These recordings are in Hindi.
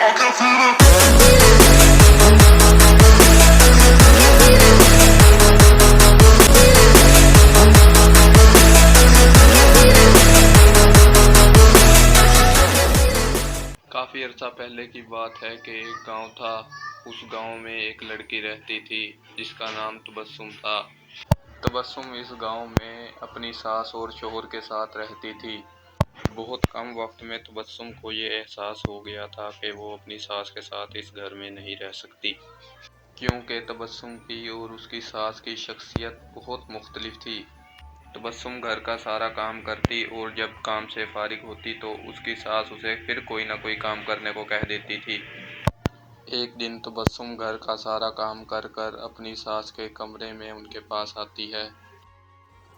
काफ़ी अर्सा पहले की बात है कि एक गांव था। उस गांव में एक लड़की रहती थी जिसका नाम तबस्सुम था। तबस्सुम इस गांव में अपनी सास और शौहर के साथ रहती थी। बहुत कम वक्त में तबस्सुम को ये एहसास हो गया था कि वो अपनी सास के साथ इस घर में नहीं रह सकती, क्योंकि तबस्सुम की और उसकी सास की शख्सियत बहुत मुख्तलिफ थी। तबस्सुम घर का सारा काम करती और जब काम से फारिग होती तो उसकी सास उसे फिर कोई ना कोई काम करने को कह देती थी। एक दिन तबस्सुम घर का सारा काम कर कर अपनी सास के कमरे में उनके पास आती है।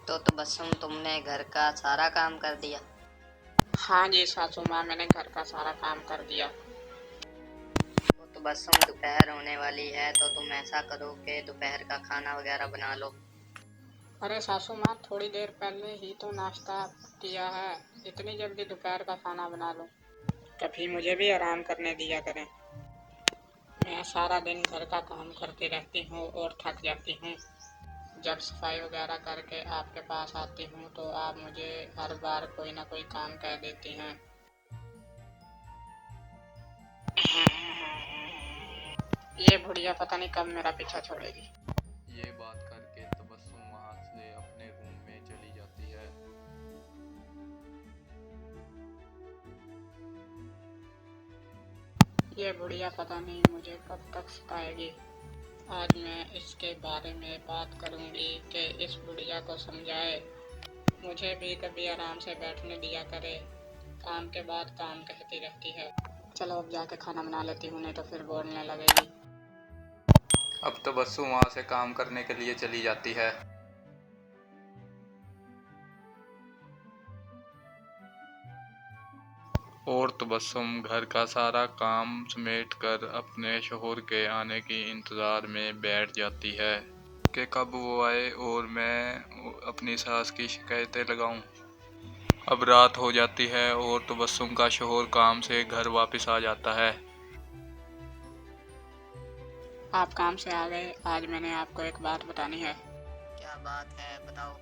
तो तबस्सुम, तुमने घर का सारा काम कर दिया? हाँ जी सासू माँ, मैंने घर का सारा काम कर दिया। तो तबस्सुम, दोपहर होने वाली है तो तुम ऐसा करो कि दोपहर का खाना वगैरह बना लो। अरे सासू माँ, थोड़ी देर पहले ही तो नाश्ता किया है, इतनी जल्दी दोपहर का खाना बना लो? कभी मुझे भी आराम करने दिया करें। मैं सारा दिन घर का काम करती रहती हूँ और थक जाती हूँ। जब सफाई वगैरह करके आपके पास आती हूँ तो आप मुझे हर बार कोई ना कोई काम कह देती हैं। ये बुढ़िया पता नहीं कब मेरा पीछा छोड़ेगी। ये बात करके तबस्सुम वहां से अपने रूम में चली जाती है। ये बुढ़िया पता नहीं मुझे कब तक सताएगी। आज मैं इसके बारे में बात करूंगी कि इस बुढ़िया को समझाए, मुझे भी कभी आराम से बैठने दिया करे। काम के बाद काम कहती रहती है। चलो अब जाके खाना बना लेती हूँ, नहीं तो फिर बोलने लगेगी। अब तबस्सुम वहां से काम करने के लिए चली जाती है। और तबस्सुम घर का सारा काम समेट कर अपने शौहर के आने की इंतज़ार में बैठ जाती है कि कब वो आए और मैं अपनी सास की शिकायतें लगाऊं। अब रात हो जाती है और तबस्सुम का शौहर काम से घर वापस आ जाता है। आप काम से आ गए, आज मैंने आपको एक बात बतानी है। क्या बात है, बताओ।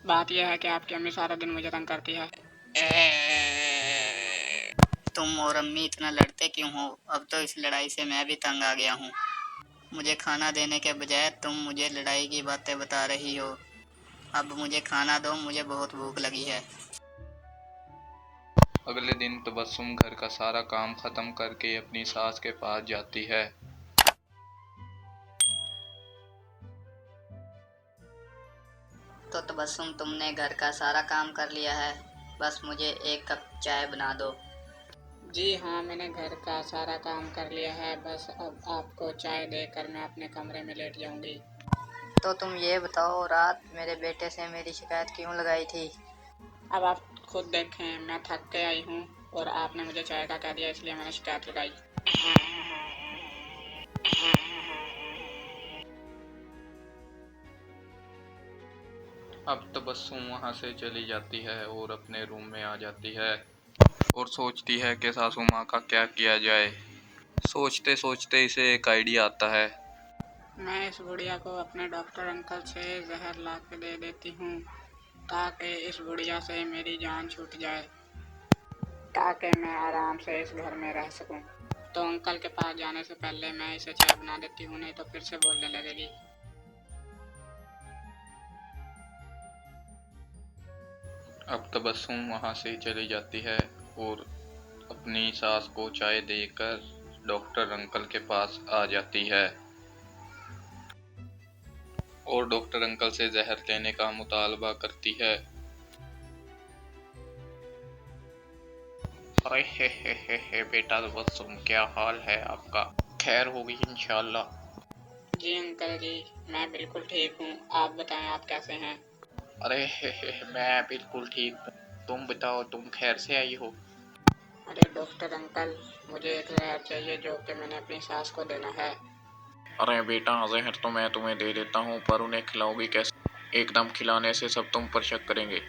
बात यह है कि आपकी अम्मी सारा दिन मुझे तंग करती है। तुम और अम्मी इतना लड़ते क्यों हो? अब तो इस लड़ाई से मैं भी तंग आ गया हूँ। मुझे खाना देने के बजाय तुम मुझे लड़ाई की बातें बता रही हो। अब मुझे खाना दो, मुझे बहुत भूख लगी है। अगले दिन तबस्सुम घर का सारा काम ख़त्म करके अपनी सास के पास जाती है। तो तबस्सुम, तुमने घर का सारा काम कर लिया है, बस मुझे एक कप चाय बना दो। जी हाँ, मैंने घर का सारा काम कर लिया है, बस अब आपको चाय देकर मैं अपने कमरे में लेट जाऊंगी। तो तुम ये बताओ, रात मेरे बेटे से मेरी शिकायत क्यों लगाई थी? अब आप खुद देखें, मैं थक के आई हूँ और आपने मुझे चाय का कह दिया, इसलिए मैंने शिकायत लगाई। अब तबस्सुम वहां से चली जाती है और अपने रूम में आ जाती है और सोचती है कि सासू माँ का क्या किया जाए। सोचते सोचते इसे एक आइडिया आता है। मैं इस बुढ़िया को अपने डॉक्टर अंकल से जहर ला के दे देती हूँ, ताकि इस बुढ़िया से मेरी जान छूट जाए, ताकि मैं आराम से इस घर में रह सकूं। तो अंकल के पास जाने से पहले मैं इसे चाय बना देती हूँ, नहीं तो फिर से बोलने लगेगी। अब तबस्सुम वहां से चली जाती है और अपनी सास को चाय देकर डॉक्टर अंकल के पास आ जाती है और डॉक्टर अंकल से जहर लेने का मुतालबा करती है। अरे हे बेटा तबस्सुम, क्या हाल है आपका? खैर होगी इंशाल्लाह। जी अंकल जी, मैं बिल्कुल ठीक हूँ, आप बताएं आप कैसे हैं? अरे मैं बिल्कुल ठीक हूँ। तुम बताओ, तुम खैर से आई हो? अरे डॉक्टर अंकल, मुझे एक जहर चाहिए जो कि मैंने अपनी सास को देना है। अरे बेटा, जहर तो मैं तुम्हें दे देता हूँ, पर उन्हें खिलाओगी कैसे? एकदम खिलाने से सब तुम पर शक करेंगे।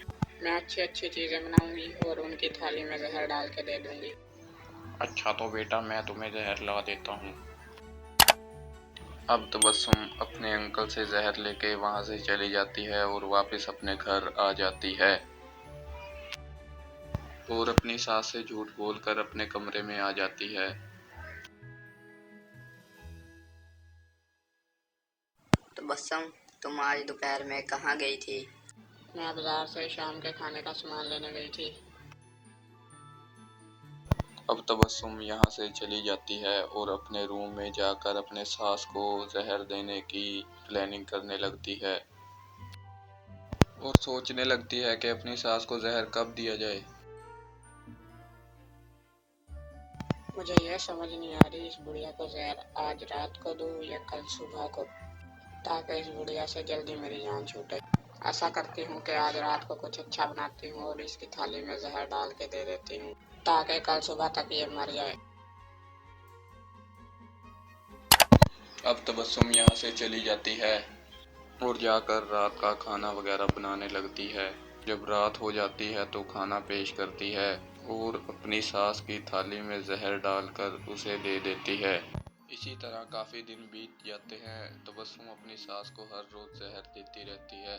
मैं अच्छी अच्छी चीज़ें बनाऊंगी और उनकी थाली में जहर डाल के दे दूंगी। अच्छा तो बेटा मैं तुम्हें जहर ला देता हूँ। अब तबस्सुम अपने अंकल से जहर लेके वहाँ से चली जाती है और वापस अपने घर आ जाती है और अपनी सास से झूठ बोलकर अपने कमरे में आ जाती है। तबस्सुम, तुम आज दोपहर में कहाँ गई थी? मैं बाजार से शाम के खाने का सामान लेने गई थी। अब तबस्सुम यहाँ से चली जाती है और अपने रूम में जाकर अपने सास को जहर देने की प्लानिंग करने लगती है और सोचने लगती है कि अपनी सास को जहर कब दिया जाए। मुझे यह समझ नहीं आ रही, इस बुढ़िया को जहर आज रात को दूँ या कल सुबह को, ताकि इस बुढ़िया से जल्दी मेरी जान छूटे। ऐसा करती हूँ कि आज रात को कुछ अच्छा बनाती हूँ और इसकी थाली में जहर डाल के दे देती हूँ, ताकि कल सुबह तक ये मर जाए। अब तबस्सुम यहाँ से चली जाती है और जाकर रात का खाना वगैरह बनाने लगती है। जब रात हो जाती है तो खाना पेश करती है और अपनी सास की थाली में जहर डालकर उसे दे देती है। इसी तरह काफ़ी दिन बीत जाते हैं। तबस्सुम अपनी सास को हर रोज़ जहर देती रहती है।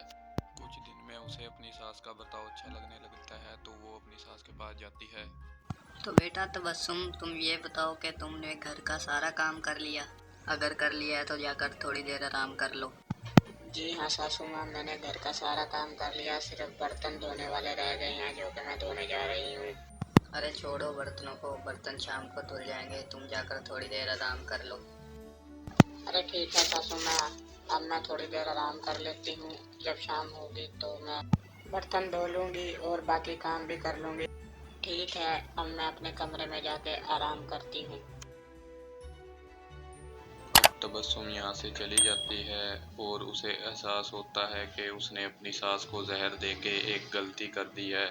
कुछ दिन में उसे अपनी सास का बर्ताव अच्छा लगने लगता है तो वो अपनी सास के पास जाती है। तो बेटा तबस्सुम, तुम ये बताओ कि तुमने घर का सारा काम कर लिया? अगर कर लिया है तो जाकर थोड़ी देर आराम कर लो। जी हाँ सासू माँ, मैंने घर का सारा काम कर लिया, सिर्फ बर्तन धोने वाले रह गए हैं जो कि मैं धोने जा रही हूँ। अरे छोड़ो बर्तनों को, बर्तन शाम को धुल जाएंगे, तुम जाकर थोड़ी देर आराम कर लो। अरे ठीक है सासू माँ, अब मैं थोड़ी देर आराम कर लेती हूँ। जब शाम होगी तो मैं बर्तन धो लूँगी और बाकी काम भी कर लूँगी। ठीक है, अब मैं अपने कमरे में जाके आराम करती हूँ। अब तबस्सुम यहाँ से चली जाती है और उसे एहसास होता है कि उसने अपनी सास को जहर देके एक गलती कर दी है,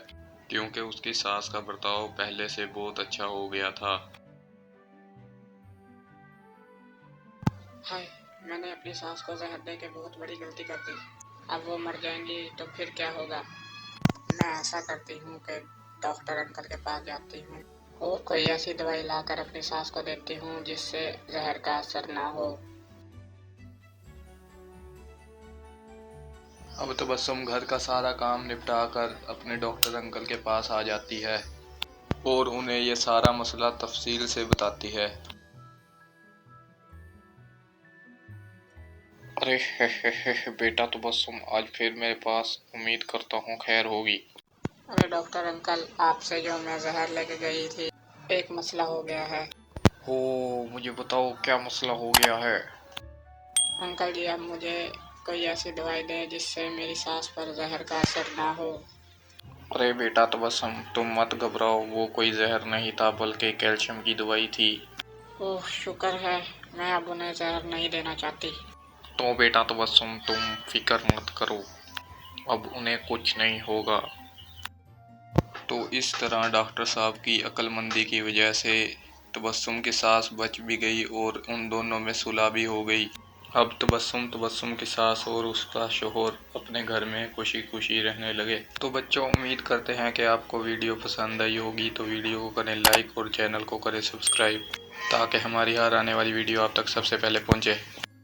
क्योंकि उसकी सास का बर्ताव पहले से बहुत अच्छा हो गया था। हाय, मैंने अपनी सास को जहर दे के बहुत बड़ी गलती कर दी। अब वो मर जाएंगी तो फिर क्या होगा। मैं ऐसा करती हूँ कि डॉक्टर अंकल के पास जाती हूँ और कोई ऐसी दवाई लाकर अपनी सास को देती हूँ जिससे जहर का असर ना हो। अब तबस्सुम घर का सारा काम निपटा कर अपने डॉक्टर अंकल के पास आ जाती है और उन्हें ये सारा मसला तफसील से बताती है। अरे बेटा तबस्सुम, आज फिर मेरे पास, उम्मीद करता हूँ खैर होगी। अरे डॉक्टर अंकल, आपसे जो मैं जहर लेके गई थी, एक मसला हो गया है। हो, मुझे बताओ क्या मसला हो गया है। अंकल जी, अब मुझे कोई ऐसी दवाई दें जिससे मेरी सांस पर जहर का असर ना हो। अरे बेटा तबस्सुम, तुम मत घबराओ, वो कोई जहर नहीं था बल्कि कैल्शियम की दवाई थी। ओह शुक्र है, मैं अब उन्हें जहर नहीं देना चाहती। तो बेटा तबस्सुम तुम फिक्र मत करो, अब उन्हें कुछ नहीं होगा। तो इस तरह डॉक्टर साहब की अक्लमंदी की वजह से तबस्सुम की सास बच भी गई और उन दोनों में सुलह भी हो गई। अब तबस्सुम की सास और उसका शोहर अपने घर में खुशी खुशी रहने लगे। तो बच्चों, उम्मीद करते हैं कि आपको वीडियो पसंद आई होगी। तो वीडियो को करें लाइक और चैनल को करें सब्सक्राइब, ताकि हमारी हर आने वाली वीडियो आप तक सबसे पहले पहुंचे।